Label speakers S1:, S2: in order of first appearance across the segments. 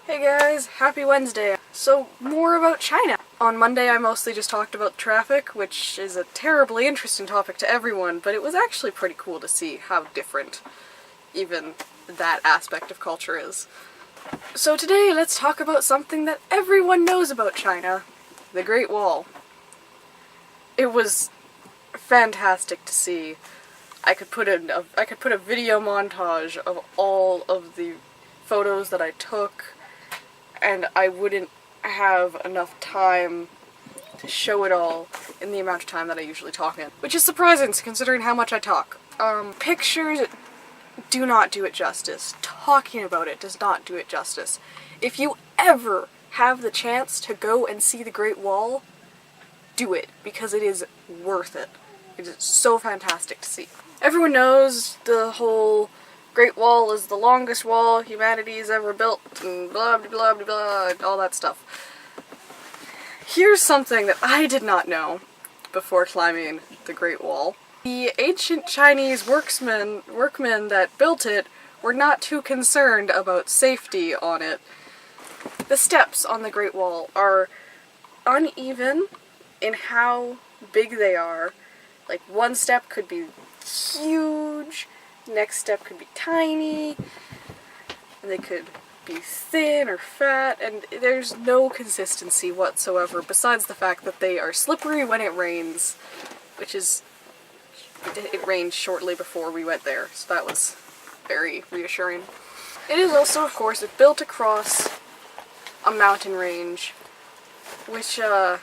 S1: Hey guys, happy Wednesday. So, more about China. On Monday I mostly just talked about traffic, which is a terribly interesting topic to everyone, but it was actually pretty cool to see how different even that aspect of culture is. So today let's talk about something that everyone knows about China, the Great Wall. It was fantastic to see. I could put a video montage of all of the photos that I took, and I wouldn't have enough time to show it all in the amount of time that I usually talk in. Which is surprising considering how much I talk. Pictures do not do it justice. Talking about it does not do it justice. If you ever have the chance to go and see the Great Wall, do it, because it is worth it. It is so fantastic to see. Everyone knows the whole Great Wall is the longest wall humanity's ever built, and blah blah blah blah blah, and all that stuff. Here's something that I did not know before climbing the Great Wall. The ancient Chinese workmen that built it were not too concerned about safety on it. The steps on the Great Wall are uneven in how big they are. Like, one step could be huge, next step could be tiny, and they could be thin or fat, and there's no consistency whatsoever, besides the fact that they are slippery when it rains, which is, it rained shortly before we went there, so that was very reassuring. It is also, of course, built across a mountain range, which, yeah,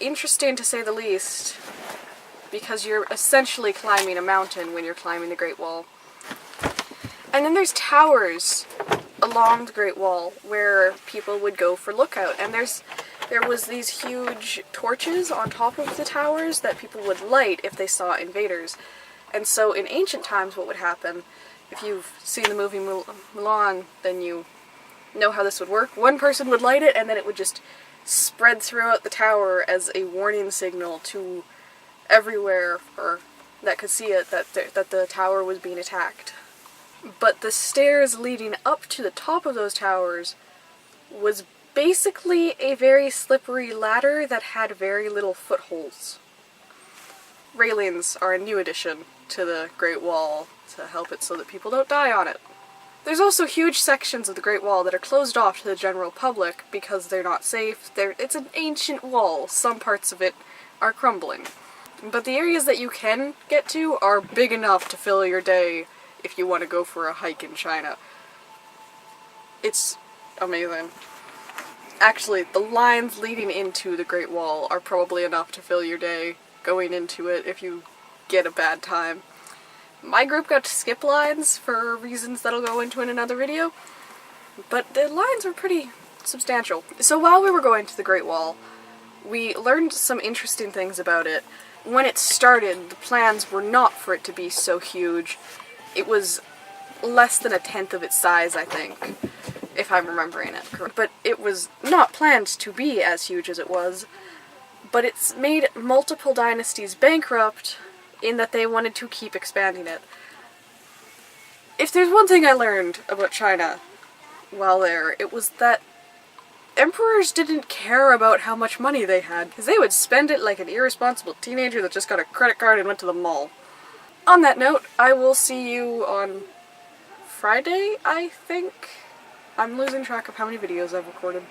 S1: interesting to say the least, because you're essentially climbing a mountain when you're climbing the Great Wall. And then there's towers along the Great Wall where people would go for lookout, and there was these huge torches on top of the towers that people would light if they saw invaders. And so in ancient times what would happen, if you've seen the movie Mulan, then you know how this would work. One person would light it, and then it would just spread throughout the tower as a warning signal to everywhere that could see it that the tower was being attacked. But the stairs leading up to the top of those towers was basically a very slippery ladder that had very little footholds. Railings are a new addition to the Great Wall to help it so that people don't die on it. There's also huge sections of the Great Wall that are closed off to the general public because they're not safe. It's an ancient wall. Some parts of it are crumbling. But the areas that you can get to are big enough to fill your day if you want to go for a hike in China. It's amazing. Actually, the lines leading into the Great Wall are probably enough to fill your day going into it if you get a bad time. My group got to skip lines for reasons that'll go into in another video, but the lines were pretty substantial. So while we were going to the Great Wall, we learned some interesting things about it. When it started, the plans were not for it to be so huge. It was less than a tenth of its size, I think, if I'm remembering it correctly. But it was not planned to be as huge as it was, but it's made multiple dynasties bankrupt in that they wanted to keep expanding it. If there's one thing I learned about China while there, it was that emperors didn't care about how much money they had, because they would spend it like an irresponsible teenager that just got a credit card and went to the mall. On that note, I will see you on Friday, I think? I'm losing track of how many videos I've recorded.